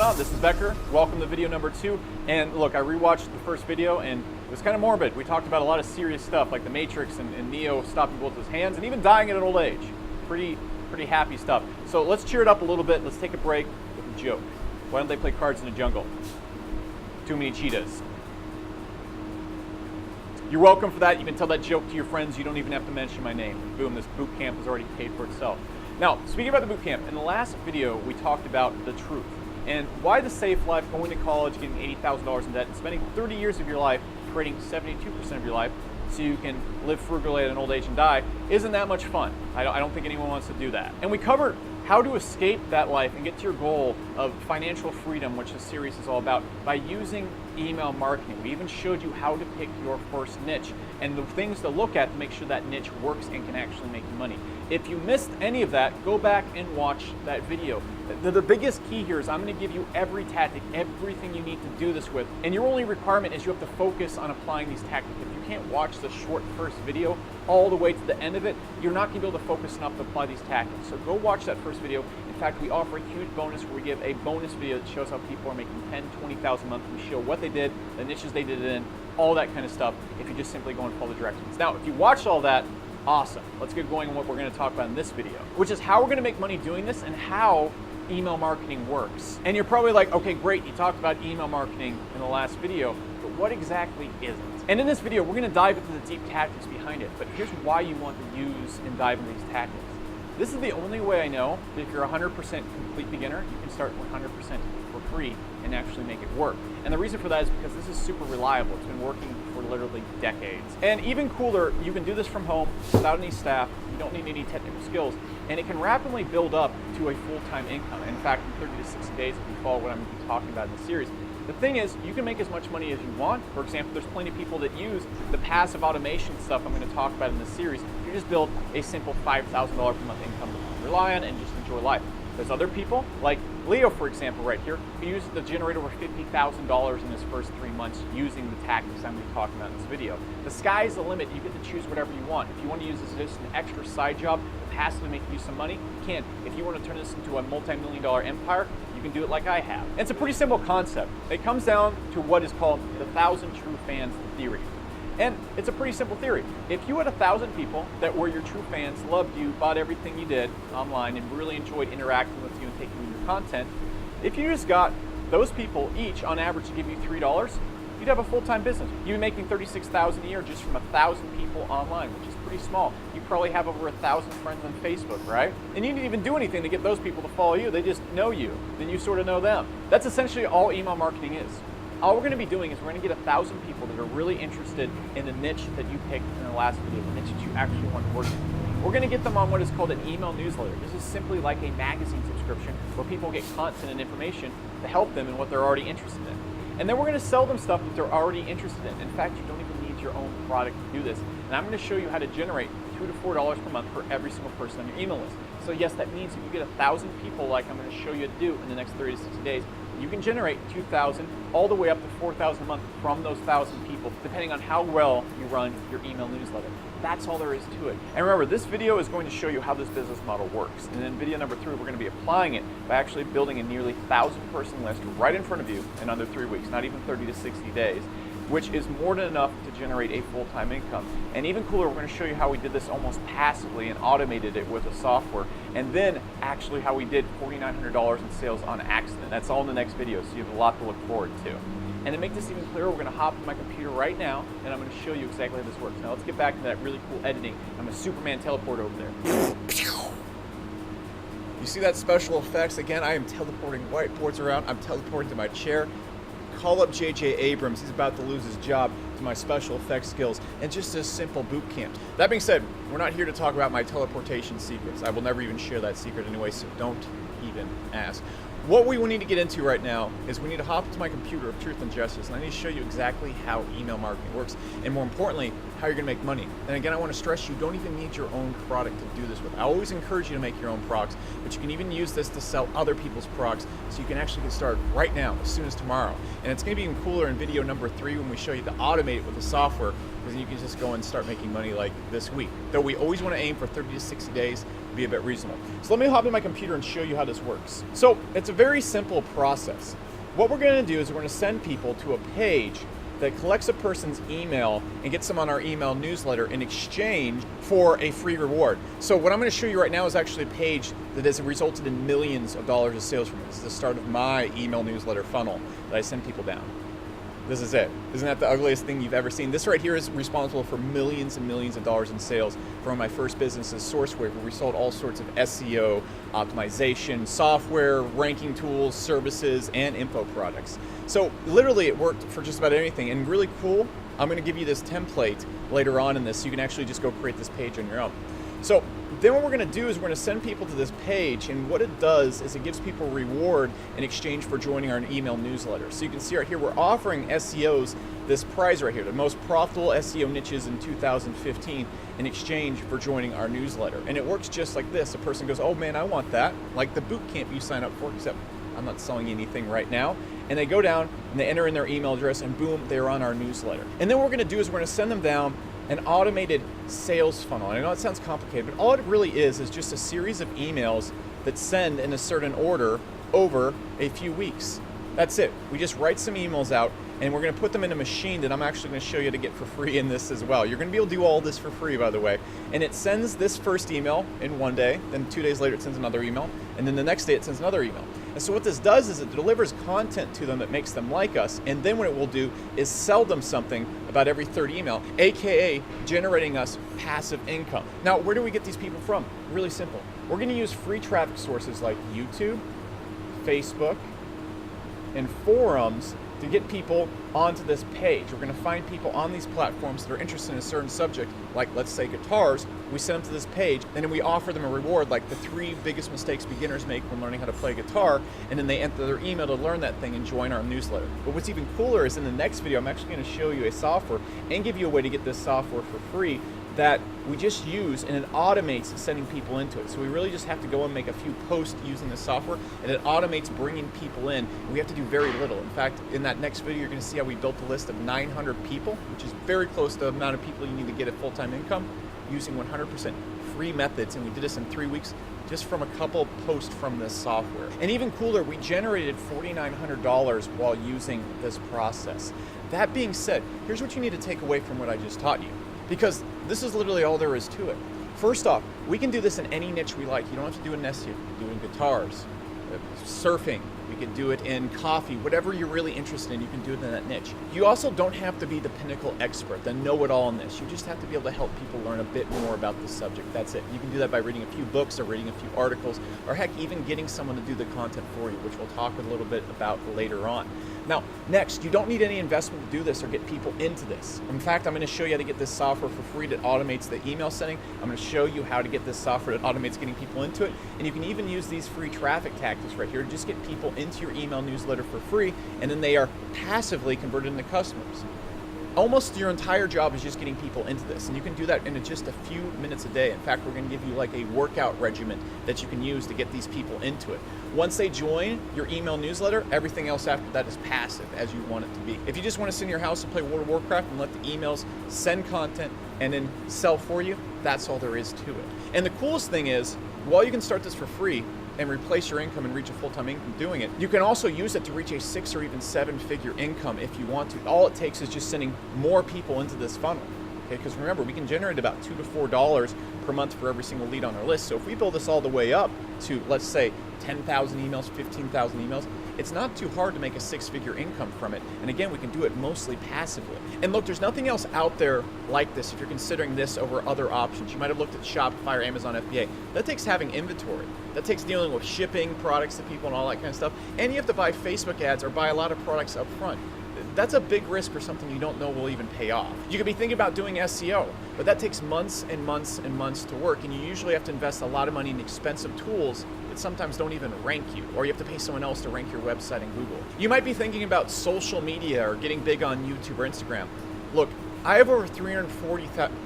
on? This is Becker. Welcome to video number 2. And look, I rewatched the first video and it was kind of morbid. We talked about a lot of serious stuff like the Matrix and Neo stopping both his hands and even dying at an old age. Pretty happy stuff. So let's cheer it up a little bit. Let's take a break with a joke. Why don't they play Cards in the Jungle? Too many cheetahs. You're welcome for that. You can tell that joke to your friends. You don't even have to mention my name. Boom, this boot camp has already paid for itself. Now, speaking about the boot camp, in the last video, we talked about the truth and why the safe life, going to college, getting $80,000 in debt, and spending 30 years of your life creating 72% of your life so you can live frugally at an old age and die isn't that much fun. I don't think anyone wants to do that. And we covered how to escape that life and get to your goal of financial freedom, which this series is all about, by using email marketing. We even showed you how to pick your first niche and the things to look at to make sure that niche works and can actually make you money. If you missed any of that, go back and watch that video. The biggest key here is I'm going to give you every tactic, everything you need to do this with, and your only requirement is you have to focus on applying these tactics. If you can't watch the short first video all the way to the end of it, you're not going to be able to focus enough to apply these tactics. So go watch that first video. In fact, we offer a huge bonus where we give a bonus video that shows how people are making $10,000, $20,000 a month. We show what they did, the niches they did it in, all that kind of stuff, if you just simply go and follow the directions. Now, if you watched all that, awesome. Let's get going on what we're going to talk about in this video, which is how we're going to make money doing this and how email marketing works. And you're probably like, okay, great, you talked about email marketing in the last video, but what exactly is it? And in this video, we're going to dive into the deep tactics behind it, but here's why you want to use and dive into these tactics. This is the only way I know that if you're a 100% complete beginner, you can start 100% for free and actually make it work. And the reason for that is because this is super reliable. It's been working for literally decades. And even cooler, you can do this from home without any staff. You don't need any technical skills. And it can rapidly build up to a full-time income. In fact, in 30 to 60 days, if you follow what I'm going to be talking about in the series, the thing is, you can make as much money as you want. For example, there's plenty of people that use the passive automation stuff I'm going to talk about in this series. You just build a simple $5,000 per month income to rely on and just enjoy life. There's other people, like Leo, for example, right here, who uses to generate over $50,000 in his first 3 months using the tactics I'm going to be talking about in this video. The sky's the limit. You get to choose whatever you want. If you want to use this as an extra side job to passively make you some money, you can. If you want to turn this into a multi-million-dollar empire, you can do it like I have. And it's a pretty simple concept. It comes down to what is called the 1,000 true fans theory. And it's a pretty simple theory. If you had 1,000 people that were your true fans, loved you, bought everything you did online, and really enjoyed interacting with you and taking in your content, if you just got those people each on average to give you $3, you'd have a full-time business. You'd be making $36,000 a year just from 1,000 people online, which is pretty small. You probably have over 1,000 friends on Facebook, right? And you didn't even do anything to get those people to follow you. They just know you. Then you sort of know them. That's essentially all email marketing is. All we're going to be doing is we're going to get 1,000 people that are really interested in the niche that you picked in the last video, the niche that you actually want to work in. We're going to get them on what is called an email newsletter. This is simply like a magazine subscription where people get content and information to help them in what they're already interested in. And then we're going to sell them stuff that they're already interested in. In fact, you don't even need your own product to do this. And I'm going to show you how to generate $2 to $4 per month for every single person on your email list. So yes, that means if you get 1,000 people like I'm going to show you to do in the next 30 to 60 days, you can generate 2,000 all the way up to 4,000 a month from those 1,000 people, depending on how well you run your email newsletter. That's all there is to it. And remember, this video is going to show you how this business model works. And in video number 3, we're going to be applying it by actually building a nearly 1,000-person list right in front of you in under 3 weeks, not even 30 to 60 days, which is more than enough to generate a full-time income. And even cooler, we're going to show you how we did this almost passively and automated it with a software, and then actually how we did $4,900 in sales on accident. That's all in the next video, so you have a lot to look forward to. And to make this even clearer, we're going to hop on my computer right now, and I'm going to show you exactly how this works. Now let's get back to that really cool editing. I'm a Superman teleport over there. You see that special effects? Again, I am teleporting whiteboards around. I'm teleporting to my chair. Call up J.J. Abrams. He's about to lose his job to my special effects skills and just a simple boot camp. That being said, we're not here to talk about my teleportation secrets. I will never even share that secret anyway, so don't even ask. What we need to get into right now is we need to hop into my computer of Truth and Justice, and I need to show you exactly how email marketing works, and more importantly, how you're going to make money. And again, I want to stress you don't even need your own product to do this with. I always encourage you to make your own products, but you can even use this to sell other people's products, so you can actually get started right now, as soon as tomorrow. And it's going to be even cooler in video number 3 when we show you to automate it with the software, because you can just go and start making money like this week. Though we always want to aim for 30 to 60 days, be a bit reasonable. So let me hop in my computer and show you how this works. So it's a very simple process. What we're going to do is we're going to send people to a page that collects a person's email and gets them on our email newsletter in exchange for a free reward. So what I'm going to show you right now is actually a page that has resulted in millions of dollars of sales from it. This is the start of my email newsletter funnel that I send people down. This is it. Isn't that the ugliest thing you've ever seen? This right here is responsible for millions and millions of dollars in sales from my first business, SourceWave, where we sold all sorts of SEO, optimization, software, ranking tools, services, and info products. So literally it worked for just about anything. And really cool, I'm going to give you this template later on in this so you can actually just go create this page on your own. So then what we're going to do is we're going to send people to this page, and what it does is it gives people a reward in exchange for joining our email newsletter. So you can see right here, we're offering SEOs this prize right here, the most profitable SEO niches in 2015 in exchange for joining our newsletter. And it works just like this. A person goes, oh man, I want that, like the boot camp you sign up for, except I'm not selling anything right now. And they go down and they enter in their email address, and boom, they're on our newsletter. And then what we're going to do is we're going to send them down an automated sales funnel. I know it sounds complicated, but all it really is just a series of emails that send in a certain order over a few weeks. That's it. We just write some emails out, and we're going to put them in a machine that I'm actually going to show you to get for free in this as well. You're going to be able to do all this for free, by the way. And it sends this first email in one day, then 2 days later it sends another email, and then the next day it sends another email. And so what this does is it delivers content to them that makes them like us, and then what it will do is sell them something about every third email, aka generating us passive income. Now, where do we get these people from? Really simple. We're going to use free traffic sources like YouTube, Facebook, and forums to get people onto this page. We're going to find people on these platforms that are interested in a certain subject, like let's say guitars. We send them to this page, and then we offer them a reward like the 3 biggest mistakes beginners make when learning how to play guitar, and then they enter their email to learn that thing and join our newsletter. But what's even cooler is in the next video, I'm actually going to show you a software and give you a way to get this software for free that we just use, and it automates sending people into it. So we really just have to go and make a few posts using this software, and it automates bringing people in. We have to do very little. In fact, in that next video, you're going to see how we built a list of 900 people, which is very close to the amount of people you need to get a full-time income using 100% free methods, and we did this in 3 weeks just from a couple posts from this software. And even cooler, we generated $4,900 while using this process. That being said, here's what you need to take away from what I just taught you, because this is literally all there is to it. First off, we can do this in any niche we like. You don't have to do it in SEO. You can do it in guitars, surfing, we can do it in coffee, whatever you're really interested in, you can do it in that niche. You also don't have to be the pinnacle expert, the know-it-all in this. You just have to be able to help people learn a bit more about the subject. That's it. You can do that by reading a few books or reading a few articles, or heck, even getting someone to do the content for you, which we'll talk a little bit about later on. Now, next, you don't need any investment to do this or get people into this. In fact, I'm going to show you how to get this software for free that automates the email sending. I'm going to show you how to get this software that automates getting people into it. And you can even use these free traffic tactics right here to just get people into your email newsletter for free, and then they are passively converted into customers. Almost your entire job is just getting people into this, and you can do that in just a few minutes a day. In fact, we're going to give you like a workout regimen that you can use to get these people into it. Once they join your email newsletter, everything else after that is passive, as you want it to be. If you just want to sit in your house and play World of Warcraft and let the emails send content and then sell for you, that's all there is to it. And the coolest thing is, while you can start this for free and replace your income and reach a full-time income doing it, you can also use it to reach a 6 or even 7-figure income if you want to. All it takes is just sending more people into this funnel. Okay, because remember, we can generate about $2 to $4 per month for every single lead on our list. So if we build this all the way up to, let's say, 10,000 emails, 15,000 emails, it's not too hard to make a 6-figure income from it. And again, we can do it mostly passively. And look, there's nothing else out there like this if you're considering this over other options. You might have looked at Shopify or Amazon FBA. That takes having inventory. That takes dealing with shipping products to people and all that kind of stuff. And you have to buy Facebook ads or buy a lot of products up front. That's a big risk for something you don't know will even pay off. You could be thinking about doing SEO, but that takes months and months and months to work, and you usually have to invest a lot of money in expensive tools that sometimes don't even rank you, or you have to pay someone else to rank your website in Google. You might be thinking about social media or getting big on YouTube or Instagram. Look, I have over 340,000.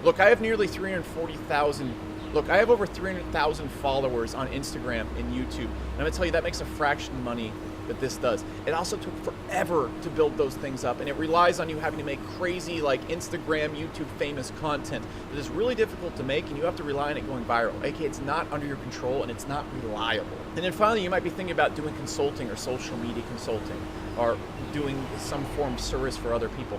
Look, I have nearly 340,000. Look, I have over 300,000 followers on Instagram and YouTube, and I'm gonna tell you that makes a fraction of money that this does. It also took forever to build those things up, and it relies on you having to make crazy like Instagram, YouTube famous content that is really difficult to make, and you have to rely on it going viral. Okay, it's not under your control and it's not reliable. And then finally, you might be thinking about doing consulting or social media consulting or doing some form of service for other people.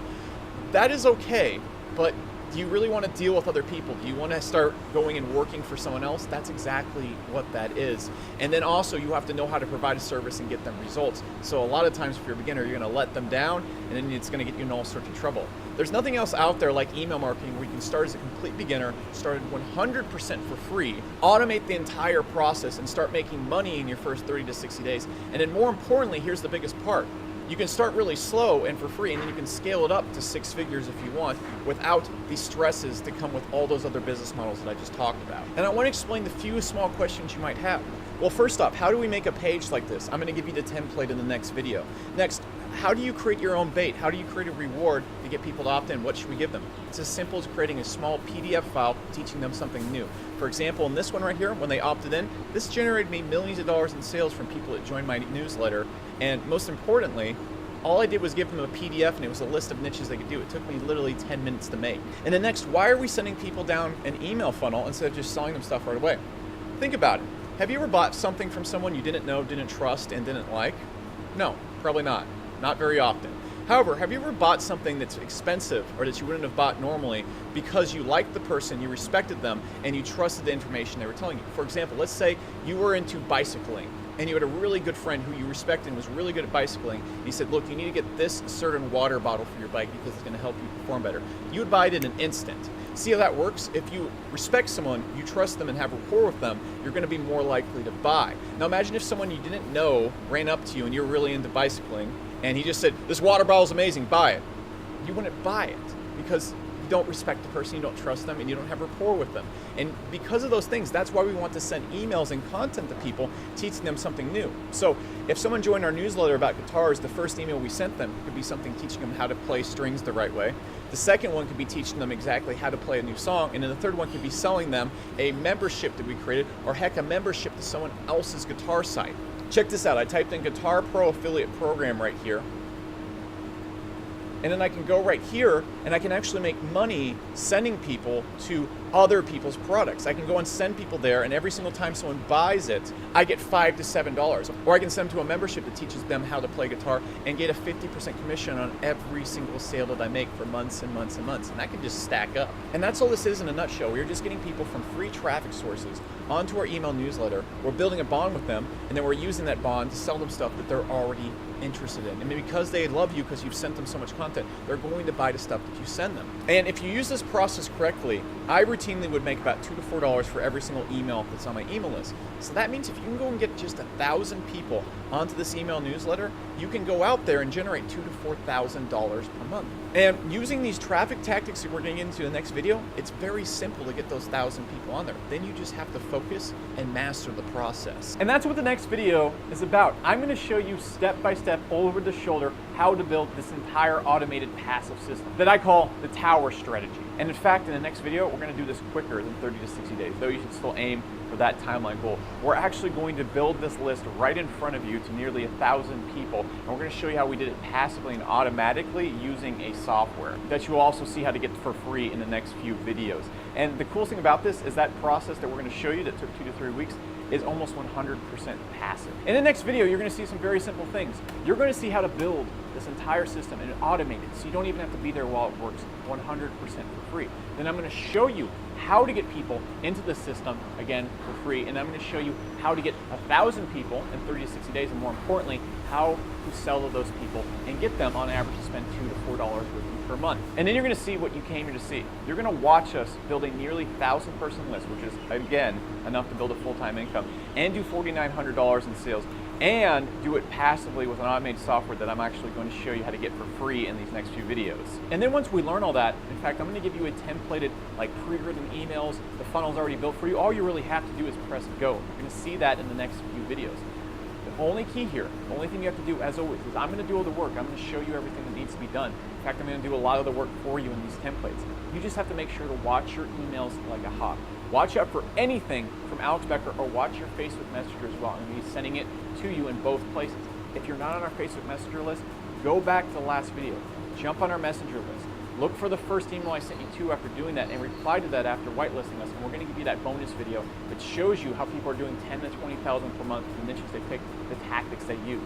That is okay, but do you really want to deal with other people? Do you want to start going and working for someone else? That's exactly what that is. And then also you have to know how to provide a service and get them results. So a lot of times if you're a beginner, you're going to let them down, and then it's going to get you in all sorts of trouble. There's nothing else out there like email marketing where you can start as a complete beginner, start 100% for free, automate the entire process, and start making money in your first 30 to 60 days. And then more importantly, here's the biggest part. You can start really slow and for free, and then you can scale it up to 6 figures if you want without the stresses that come with all those other business models that I just talked about. And I want to explain the few small questions you might have. Well, first off, how do we make a page like this? I'm going to give you the template in the next video. Next, how do you create your own bait? How do you create a reward to get people to opt in? What should we give them? It's as simple as creating a small PDF file teaching them something new. For example, in this one right here, when they opted in, this generated me millions of dollars in sales from people that joined my newsletter. And most importantly, all I did was give them a PDF, and it was a list of niches they could do. It took me literally 10 minutes to make. And then next, why are we sending people down an email funnel instead of just selling them stuff right away? Think about it. Have you ever bought something from someone you didn't know, didn't trust, and didn't like? No, probably not. Not very often. However, have you ever bought something that's expensive or that you wouldn't have bought normally because you liked the person, you respected them, and you trusted the information they were telling you? For example, let's say you were into bicycling and you had a really good friend who you respected and was really good at bicycling. And he said, look, you need to get this certain water bottle for your bike because it's going to help you perform better. You would buy it in an instant. See how that works? If you respect someone, you trust them and have rapport with them, you're going to be more likely to buy. Now imagine if someone you didn't know ran up to you and you're really into bicycling and he just said, this water bottle is amazing, buy it. You wouldn't buy it because you don't respect the person, you don't trust them, and you don't have rapport with them. And because of those things, that's why we want to send emails and content to people, teaching them something new. So if someone joined our newsletter about guitars, the first email we sent them could be something teaching them how to play strings the right way. The second one could be teaching them exactly how to play a new song. And then the third one could be selling them a membership that we created, or heck, a membership to someone else's guitar site. Check this out. I typed in Guitar Pro Affiliate Program right here. And then I can go right here and I can actually make money sending people to other people's products. I can go and send people there, and every single time someone buys it, I get $5 to $7. Or I can send them to a membership that teaches them how to play guitar and get a 50% commission on every single sale that I make for months and months and months. And that can just stack up. And that's all this is in a nutshell. We're just getting people from free traffic sources onto our email newsletter. We're building a bond with them, and then we're using that bond to sell them stuff that they're already interested in. And because they love you because you've sent them so much content, they're going to buy the stuff that you send them. And if you use this process correctly, I routinely would make about $2 to $4 for every single email that's on my email list. So that means if you can go and get just 1,000 people onto this email newsletter, you can go out there and generate $2,000 to $4,000 per month. And using these traffic tactics that we're getting into in the next video, it's very simple to get those 1,000 people on there. Then you just have to focus and master the process. And that's what the next video is about. I'm going to show you step by step, over the shoulder, how to build this entire automated passive system that I call the tower strategy. And in fact, in the next video, we're going to do this quicker than 30 to 60 days, though you should still aim for that timeline goal. We're actually going to build this list right in front of you to nearly 1,000 people, and we're going to show you how we did it passively and automatically using a software that you will also see how to get for free in the next few videos. And the coolest thing about this is that process that we're going to show you that took 2 to 3 weeks is almost 100% passive. In the next video, you're going to see some very simple things. You're going to see how to build this entire system and automate it so you don't even have to be there while it works 100% for free. Then I'm going to show you how to get people into the system, again, for free, and I'm going to show you how to get 1,000 people in 30 to 60 days, and more importantly, how to sell to those people and get them on average to spend $2 to $4 with you per month. And then you're going to see what you came here to see. You're going to watch us build a nearly 1,000-person list, which is, again, enough to build a full-time income, and do $4,900 in sales, and do it passively with an automated software that I'm actually going to show you how to get for free in these next few videos. And then once we learn all that, in fact, I'm going to give you a templated, like pre-written emails. The funnel's already built for you. All you really have to do is press go. You're going to see that in the next few videos. The only key here, the only thing you have to do, as always, is I'm going to do all the work. I'm going to show you everything that needs to be done. In fact, I'm going to do a lot of the work for you in these templates. You just have to make sure to watch your emails like a hawk. Watch out for anything from Alex Becker, or watch your Facebook Messenger as well. I'm going to be sending it to you in both places. If you're not on our Facebook Messenger list, go back to the last video, jump on our Messenger list, look for the first email I sent you to after doing that, and reply to that after whitelisting us, and we're going to give you that bonus video that shows you how people are doing 10 to 20,000 per month, the niches they pick, the tactics they use.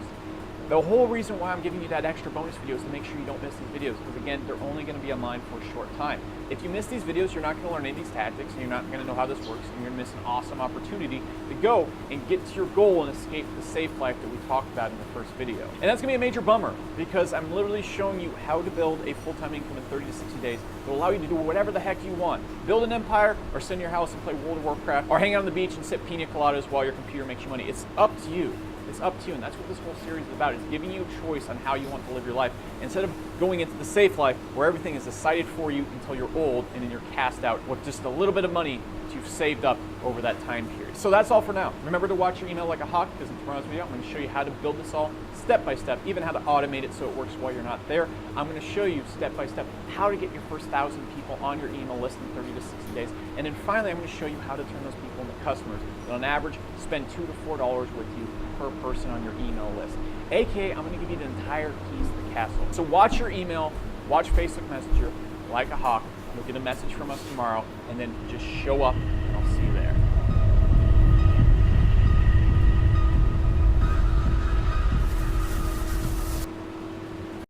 The whole reason why I'm giving you that extra bonus video is to make sure you don't miss these videos, because again, they're only going to be online for a short time. If you miss these videos, you're not going to learn any of these tactics, and you're not going to know how this works, and you're going to miss an awesome opportunity to go and get to your goal and escape the safe life that we talked about in the first video. And that's going to be a major bummer, because I'm literally showing you how to build a full-time income in 30 to 60 days that will allow you to do whatever the heck you want. Build an empire, or sit in your house and play World of Warcraft, or hang out on the beach and sip pina coladas while your computer makes you money. It's up to you. It's up to you, and that's what this whole series is about. It's giving you a choice on how you want to live your life, instead of going into the safe life where everything is decided for you until you're old and then you're cast out with just a little bit of money that you've saved up over that time period. So that's all for now. Remember to watch your email like a hawk, because in tomorrow's video I'm going to show you how to build this all step by step, even how to automate it so it works while you're not there. I'm going to show you step by step how to get your first 1,000 people on your email list in 30 to 60 days. And then finally, I'm going to show you how to turn those people into customers that on average spend $2 to $4 with you per person on your email list. AKA, I'm going to give you the entire keys to the castle. So watch your email, watch Facebook Messenger like a hawk. You'll get a message from us tomorrow, and then just show up